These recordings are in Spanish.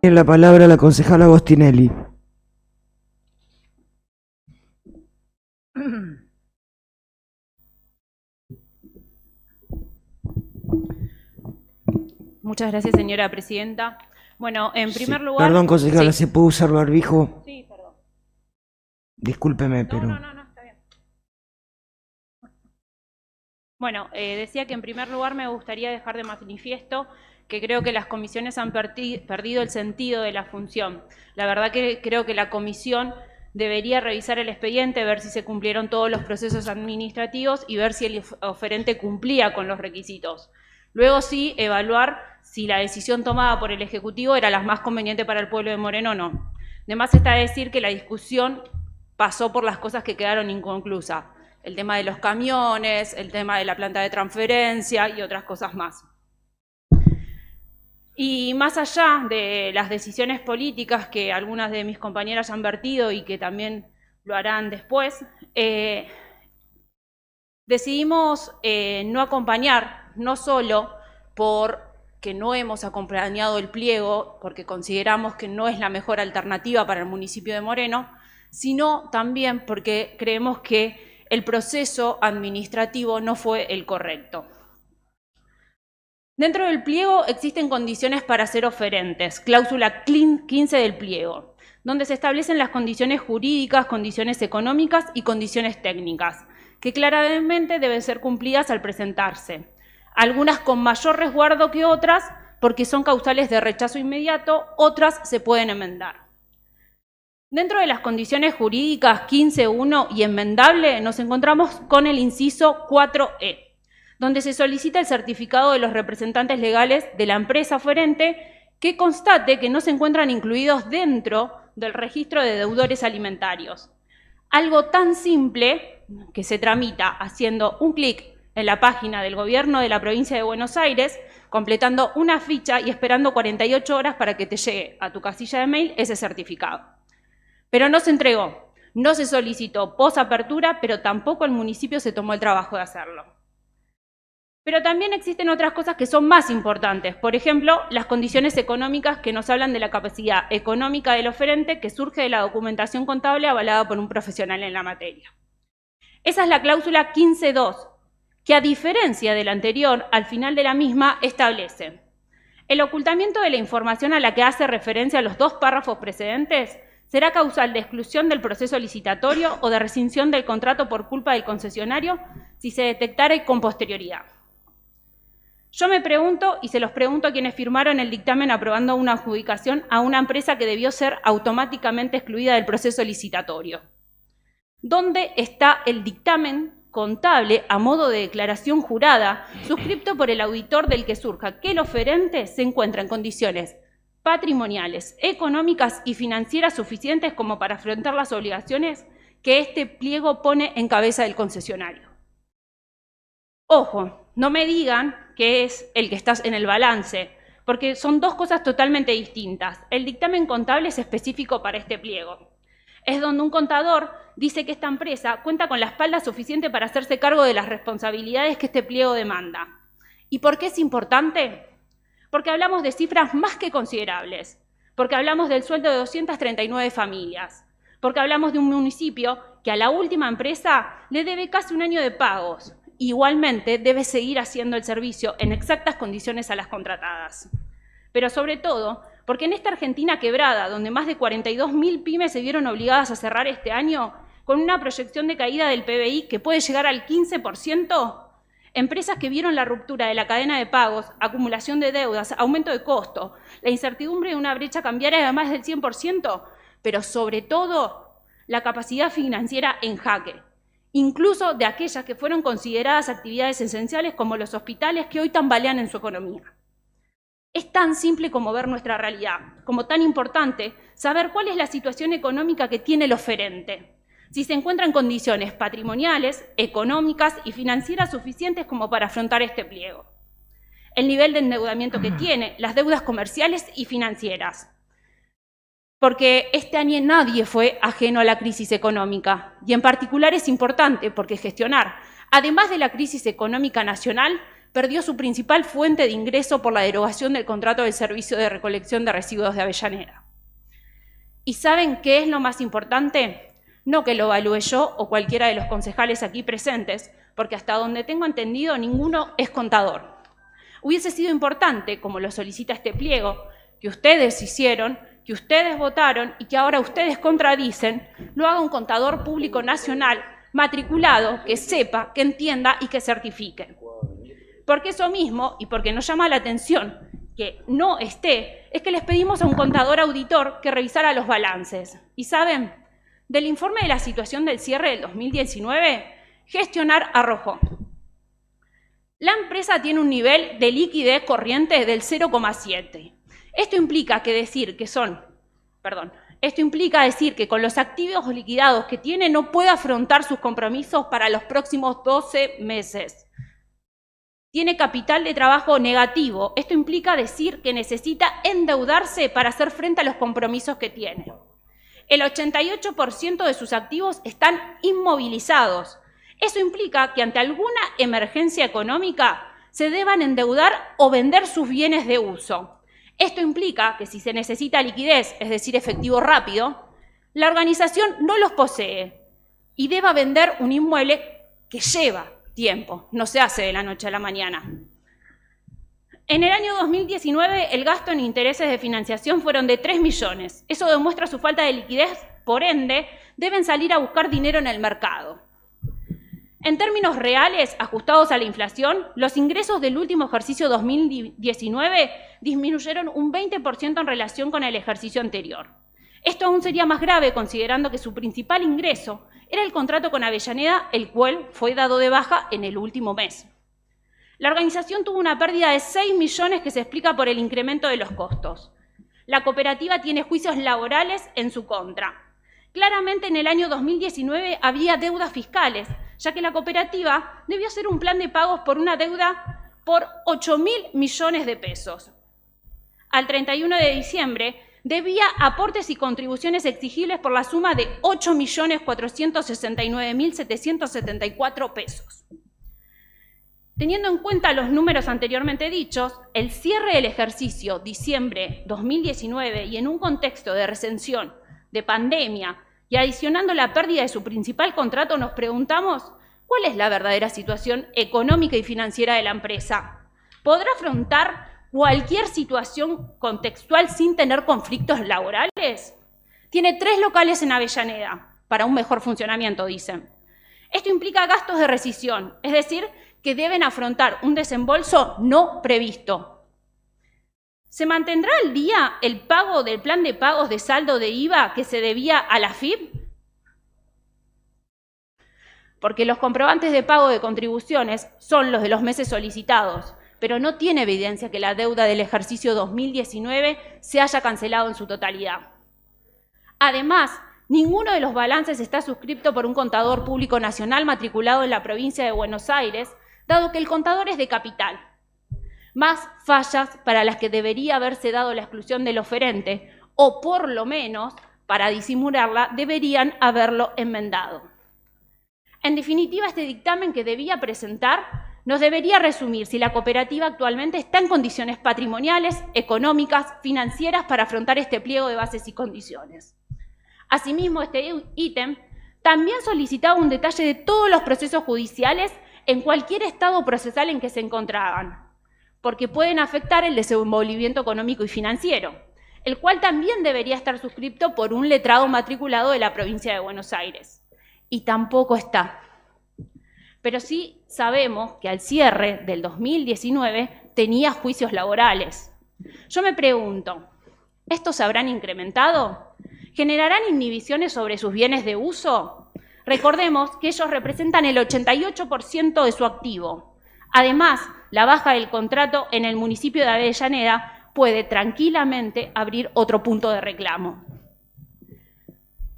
Tiene la palabra la concejala Agostinelli. Muchas gracias, señora presidenta. Bueno, en primer lugar... Perdón, concejala, sí. ¿se puede usar barbijo? Sí, perdón. Discúlpeme, pero... No, está bien. Bueno, decía que en primer lugar me gustaría dejar de manifiesto que creo que las comisiones han perdido el sentido de la función. La verdad que creo que la comisión debería revisar el expediente, ver si se cumplieron todos los procesos administrativos y ver si el oferente cumplía con los requisitos. Luego sí, evaluar si la decisión tomada por el Ejecutivo era la más conveniente para el pueblo de Moreno o no. Además está decir que la discusión pasó por las cosas que quedaron inconclusas. El tema de los camiones, el tema de la planta de transferencia y otras cosas más. Y más allá de las decisiones políticas que algunas de mis compañeras han vertido y que también lo harán después, decidimos no acompañar, no solo porque no hemos acompañado el pliego, porque consideramos que no es la mejor alternativa para el municipio de Moreno, sino también porque creemos que el proceso administrativo no fue el correcto. Dentro del pliego existen condiciones para ser oferentes, cláusula 15 del pliego, donde se establecen las condiciones jurídicas, condiciones económicas y condiciones técnicas, que claramente deben ser cumplidas al presentarse, algunas con mayor resguardo que otras porque son causales de rechazo inmediato, otras se pueden enmendar. Dentro de las condiciones jurídicas 15.1 y enmendable nos encontramos con el inciso 4E, donde se solicita el certificado de los representantes legales de la empresa oferente que constate que no se encuentran incluidos dentro del registro de deudores alimentarios. Algo tan simple que se tramita haciendo un clic en la página del gobierno de la provincia de Buenos Aires, completando una ficha y esperando 48 horas para que te llegue a tu casilla de mail ese certificado. Pero no se entregó, no se solicitó posapertura, pero tampoco el municipio se tomó el trabajo de hacerlo. Pero también existen otras cosas que son más importantes. Por ejemplo, las condiciones económicas que nos hablan de la capacidad económica del oferente que surge de la documentación contable avalada por un profesional en la materia. Esa es la cláusula 15.2, que a diferencia de la anterior, al final de la misma establece el ocultamiento de la información a la que hace referencia a los dos párrafos precedentes será causal de exclusión del proceso licitatorio o de rescisión del contrato por culpa del concesionario si se detectara con posterioridad. Yo me pregunto, y se los pregunto a quienes firmaron el dictamen aprobando una adjudicación a una empresa que debió ser automáticamente excluida del proceso licitatorio. ¿Dónde está el dictamen contable a modo de declaración jurada suscripto por el auditor del que surja que el oferente se encuentra en condiciones patrimoniales, económicas y financieras suficientes como para afrontar las obligaciones que este pliego pone en cabeza del concesionario? Ojo, no me digan que es el que está en el balance, porque son dos cosas totalmente distintas. El dictamen contable es específico para este pliego. Es donde un contador dice que esta empresa cuenta con la espalda suficiente para hacerse cargo de las responsabilidades que este pliego demanda. ¿Y por qué es importante? Porque hablamos de cifras más que considerables, porque hablamos del sueldo de 239 familias, porque hablamos de un municipio que a la última empresa le debe casi un año de pagos. Igualmente debe seguir haciendo el servicio en exactas condiciones a las contratadas. Pero sobre todo, porque en esta Argentina quebrada, donde más de 42.000 pymes se vieron obligadas a cerrar este año, con una proyección de caída del PBI que puede llegar al 15%, empresas que vieron la ruptura de la cadena de pagos, acumulación de deudas, aumento de costo, la incertidumbre de una brecha cambiaria de más del 100%, pero sobre todo la capacidad financiera en jaque, incluso de aquellas que fueron consideradas actividades esenciales como los hospitales que hoy tambalean en su economía. Es tan simple como ver nuestra realidad, como tan importante saber cuál es la situación económica que tiene el oferente, si se encuentra en condiciones patrimoniales, económicas y financieras suficientes como para afrontar este pliego, el nivel de endeudamiento que tiene, las deudas comerciales y financieras. Porque este año nadie fue ajeno a la crisis económica, y en particular es importante porque gestionar, además de la crisis económica nacional, perdió su principal fuente de ingreso por la derogación del contrato del servicio de recolección de residuos de Avellaneda. ¿Y saben qué es lo más importante? No que lo evalúe yo o cualquiera de los concejales aquí presentes, porque hasta donde tengo entendido ninguno es contador. Hubiese sido importante, como lo solicita este pliego, que ustedes hicieron, que ustedes votaron y que ahora ustedes contradicen, lo haga un contador público nacional matriculado, que sepa, que entienda y que certifique. Porque eso mismo, y porque nos llama la atención que no esté, es que les pedimos a un contador auditor que revisara los balances. ¿Y saben? Del informe de la situación del cierre del 2019, Gestionar arrojó: la empresa tiene un nivel de liquidez corriente del 0,7. Esto implica decir que con los activos liquidados que tiene no puede afrontar sus compromisos para los próximos 12 meses. Tiene capital de trabajo negativo. Esto implica decir que necesita endeudarse para hacer frente a los compromisos que tiene. El 88% de sus activos están inmovilizados. Eso implica que ante alguna emergencia económica se deban endeudar o vender sus bienes de uso. Esto implica que si se necesita liquidez, es decir, efectivo rápido, la organización no los posee y deba vender un inmueble que lleva tiempo, no se hace de la noche a la mañana. En el año 2019, el gasto en intereses de financiación fueron de 3 millones. Eso demuestra su falta de liquidez, por ende, deben salir a buscar dinero en el mercado. En términos reales, ajustados a la inflación, los ingresos del último ejercicio 2019 disminuyeron un 20% en relación con el ejercicio anterior. Esto aún sería más grave considerando que su principal ingreso era el contrato con Avellaneda, el cual fue dado de baja en el último mes. La organización tuvo una pérdida de 6 millones que se explica por el incremento de los costos. La cooperativa tiene juicios laborales en su contra. Claramente en el año 2019 había deudas fiscales, ya que la cooperativa debió hacer un plan de pagos por una deuda por 8.000 millones de pesos. Al 31 de diciembre debía aportes y contribuciones exigibles por la suma de 8.469.774 pesos. Teniendo en cuenta los números anteriormente dichos, el cierre del ejercicio diciembre 2019 y en un contexto de recesión, de pandemia y adicionando la pérdida de su principal contrato, nos preguntamos ¿cuál es la verdadera situación económica y financiera de la empresa? ¿Podrá afrontar cualquier situación contextual sin tener conflictos laborales? Tiene 3 locales en Avellaneda, para un mejor funcionamiento, dicen. Esto implica gastos de rescisión, es decir, que deben afrontar un desembolso no previsto. ¿Se mantendrá al día el pago del plan de pagos de saldo de IVA que se debía a la AFIP? Porque los comprobantes de pago de contribuciones son los de los meses solicitados, pero no tiene evidencia que la deuda del ejercicio 2019 se haya cancelado en su totalidad. Además, ninguno de los balances está suscripto por un contador público nacional matriculado en la provincia de Buenos Aires, dado que el contador es de capital. Más fallas para las que debería haberse dado la exclusión del oferente, o por lo menos, para disimularla, deberían haberlo enmendado. En definitiva, este dictamen que debía presentar nos debería resumir si la cooperativa actualmente está en condiciones patrimoniales, económicas, financieras para afrontar este pliego de bases y condiciones. Asimismo, este ítem también solicitaba un detalle de todos los procesos judiciales en cualquier estado procesal en que se encontraban, porque pueden afectar el desenvolvimiento económico y financiero, el cual también debería estar suscripto por un letrado matriculado de la provincia de Buenos Aires. Y tampoco está. Pero sí sabemos que al cierre del 2019 tenía juicios laborales. Yo me pregunto, ¿estos se habrán incrementado? ¿Generarán inhibiciones sobre sus bienes de uso? Recordemos que ellos representan el 88% de su activo. Además, la baja del contrato en el municipio de Avellaneda puede tranquilamente abrir otro punto de reclamo.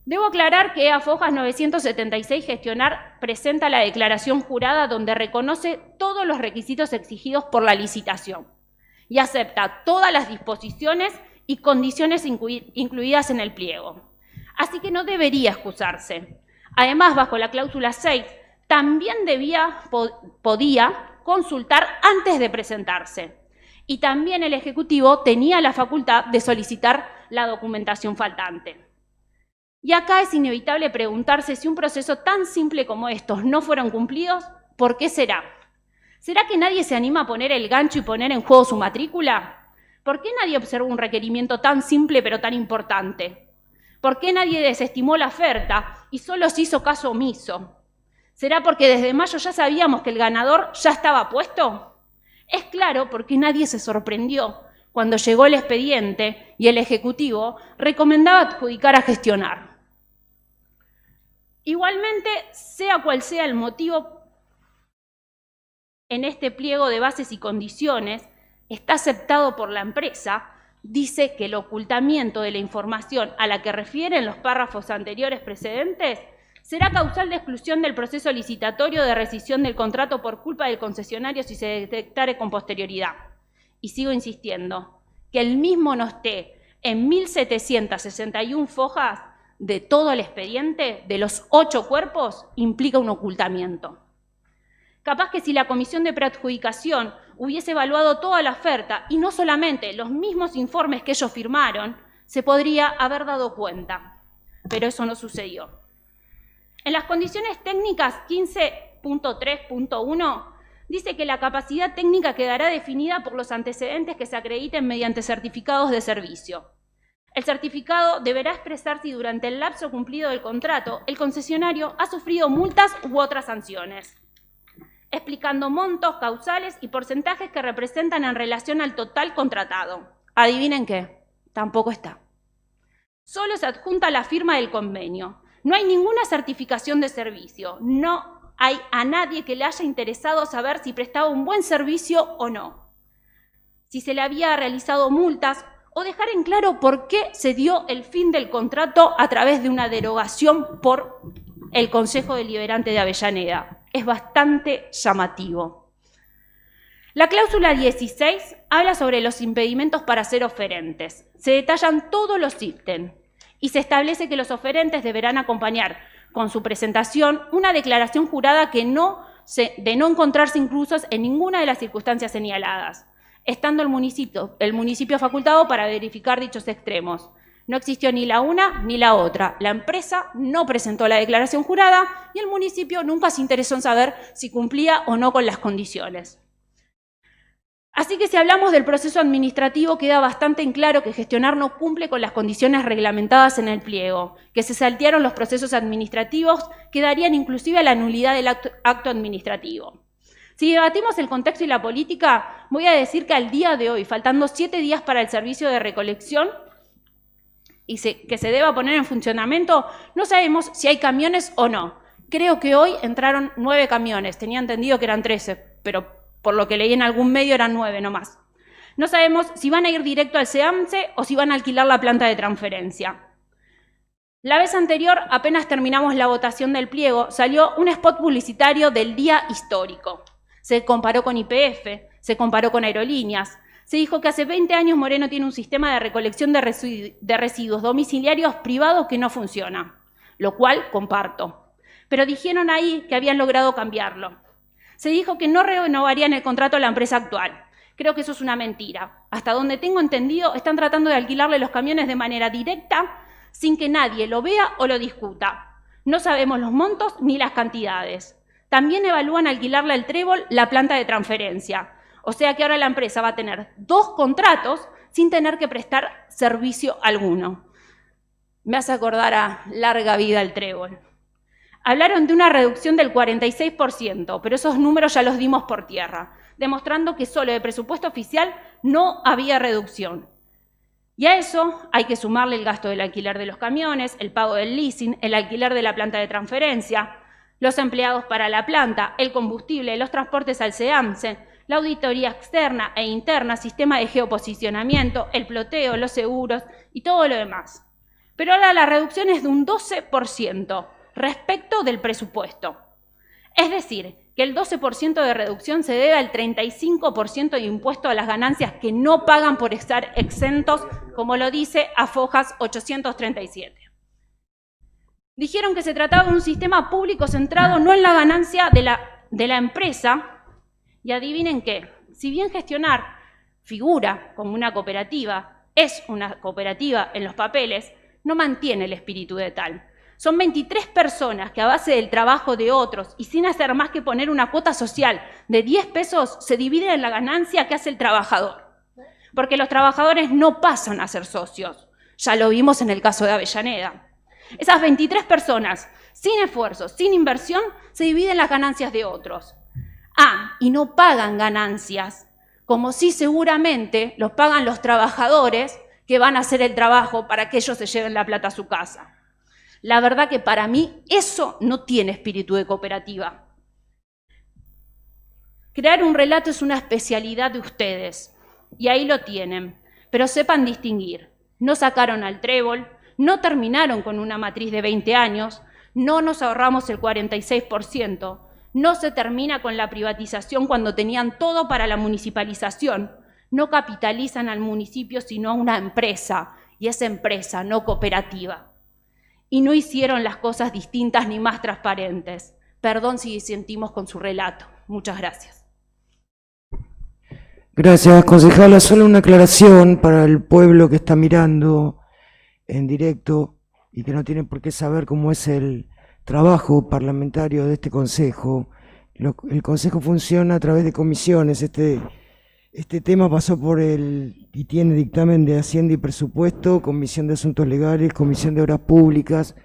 Debo aclarar que AFOJAS 976 Gestionar presenta la declaración jurada donde reconoce todos los requisitos exigidos por la licitación y acepta todas las disposiciones y condiciones incluidas en el pliego. Así que no debería excusarse. Además, bajo la cláusula 6, también podía consultar antes de presentarse. Y también el Ejecutivo tenía la facultad de solicitar la documentación faltante. Y acá es inevitable preguntarse si un proceso tan simple como estos no fueron cumplidos, ¿por qué será? ¿Será que nadie se anima a poner el gancho y poner en juego su matrícula? ¿Por qué nadie observó un requerimiento tan simple pero tan importante? ¿Por qué nadie desestimó la oferta y solo se hizo caso omiso? ¿Será porque desde mayo ya sabíamos que el ganador ya estaba puesto? Es claro porque nadie se sorprendió cuando llegó el expediente y el Ejecutivo recomendaba adjudicar a gestionar. Igualmente, sea cual sea el motivo, en este pliego de bases y condiciones está aceptado por la empresa, dice que el ocultamiento de la información a la que refieren los párrafos anteriores precedentes será causal de exclusión del proceso licitatorio de rescisión del contrato por culpa del concesionario si se detectare con posterioridad. Y sigo insistiendo, que el mismo no esté en 1.761 fojas de todo el expediente, de los 8 cuerpos, implica un ocultamiento. Capaz que si la comisión de preadjudicación hubiese evaluado toda la oferta y no solamente los mismos informes que ellos firmaron, se podría haber dado cuenta, pero eso no sucedió. En las condiciones técnicas 15.3.1 dice que la capacidad técnica quedará definida por los antecedentes que se acrediten mediante certificados de servicio. El certificado deberá expresar si durante el lapso cumplido del contrato el concesionario ha sufrido multas u otras sanciones, explicando montos, causales y porcentajes que representan en relación al total contratado. ¿Adivinen qué? Tampoco está. Solo se adjunta la firma del convenio. No hay ninguna certificación de servicio. No hay a nadie que le haya interesado saber si prestaba un buen servicio o no, si se le había realizado multas o dejar en claro por qué se dio el fin del contrato a través de una derogación por el Consejo Deliberante de Avellaneda. Es bastante llamativo. La cláusula 16 habla sobre los impedimentos para ser oferentes. Se detallan todos los ítems y se establece que los oferentes deberán acompañar con su presentación una declaración jurada de no encontrarse inclusos en ninguna de las circunstancias señaladas, estando el municipio facultado para verificar dichos extremos. No existió ni la una ni la otra. La empresa no presentó la declaración jurada y el municipio nunca se interesó en saber si cumplía o no con las condiciones. Así que si hablamos del proceso administrativo, queda bastante en claro que gestionar no cumple con las condiciones reglamentadas en el pliego, que se saltearon los procesos administrativos que darían inclusive a la nulidad del acto administrativo. Si debatimos el contexto y la política, voy a decir que al día de hoy, faltando 7 días para el servicio de recolección y que se deba poner en funcionamiento, no sabemos si hay camiones o no. Creo que hoy entraron 9 camiones, tenía entendido que eran 13, pero por lo que leí en algún medio eran 9 nomás. No sabemos si van a ir directo al SEAMSE o si van a alquilar la planta de transferencia. La vez anterior, apenas terminamos la votación del pliego, salió un spot publicitario del día histórico. Se comparó con YPF, se comparó con aerolíneas. Se dijo que hace 20 años Moreno tiene un sistema de recolección de residuos domiciliarios privados que no funciona, lo cual comparto. Pero dijeron ahí que habían logrado cambiarlo. Se dijo que no renovarían el contrato a la empresa actual. Creo que eso es una mentira. Hasta donde tengo entendido, están tratando de alquilarle los camiones de manera directa, sin que nadie lo vea o lo discuta. No sabemos los montos ni las cantidades. También evalúan alquilarle al Trébol la planta de transferencia. O sea que ahora la empresa va a tener 2 contratos sin tener que prestar servicio alguno. Me hace acordar a larga vida el Trébol. Hablaron de una reducción del 46%, pero esos números ya los dimos por tierra, demostrando que solo de presupuesto oficial no había reducción. Y a eso hay que sumarle el gasto del alquiler de los camiones, el pago del leasing, el alquiler de la planta de transferencia, los empleados para la planta, el combustible, los transportes al SEAMSE, la auditoría externa e interna, sistema de geoposicionamiento, el ploteo, los seguros y todo lo demás. Pero ahora la reducción es de un 12% respecto del presupuesto. Es decir, que el 12% de reducción se debe al 35% de impuesto a las ganancias que no pagan por estar exentos, como lo dice AFOJAS 837. Dijeron que se trataba de un sistema público centrado no en la ganancia de la empresa Y adivinen qué, si bien gestionar figura como una cooperativa, es una cooperativa en los papeles, no mantiene el espíritu de tal. Son 23 personas que a base del trabajo de otros y sin hacer más que poner una cuota social de 10 pesos se dividen en la ganancia que hace el trabajador. Porque los trabajadores no pasan a ser socios. Ya lo vimos en el caso de Avellaneda. Esas 23 personas, sin esfuerzo, sin inversión, se dividen las ganancias de otros. Y no pagan ganancias, como si seguramente los pagan los trabajadores que van a hacer el trabajo para que ellos se lleven la plata a su casa. La verdad que para mí eso no tiene espíritu de cooperativa. Crear un relato es una especialidad de ustedes, y ahí lo tienen, pero sepan distinguir. No sacaron al trébol, no terminaron con una matriz de 20 años, no nos ahorramos el 46%, no se termina con la privatización cuando tenían todo para la municipalización, no capitalizan al municipio sino a una empresa, y es empresa, no cooperativa. Y no hicieron las cosas distintas ni más transparentes. Perdón si disentimos con su relato. Muchas gracias. Gracias, concejala. Solo una aclaración para el pueblo que está mirando en directo y que no tiene por qué saber cómo es el trabajo parlamentario de este consejo. El consejo funciona a través de comisiones. Este tema pasó por y tiene dictamen de Hacienda y Presupuesto, Comisión de Asuntos Legales, Comisión de Obras Públicas,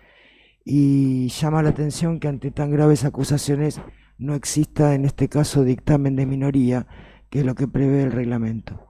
y llama la atención que ante tan graves acusaciones no exista en este caso dictamen de minoría, que es lo que prevé el reglamento.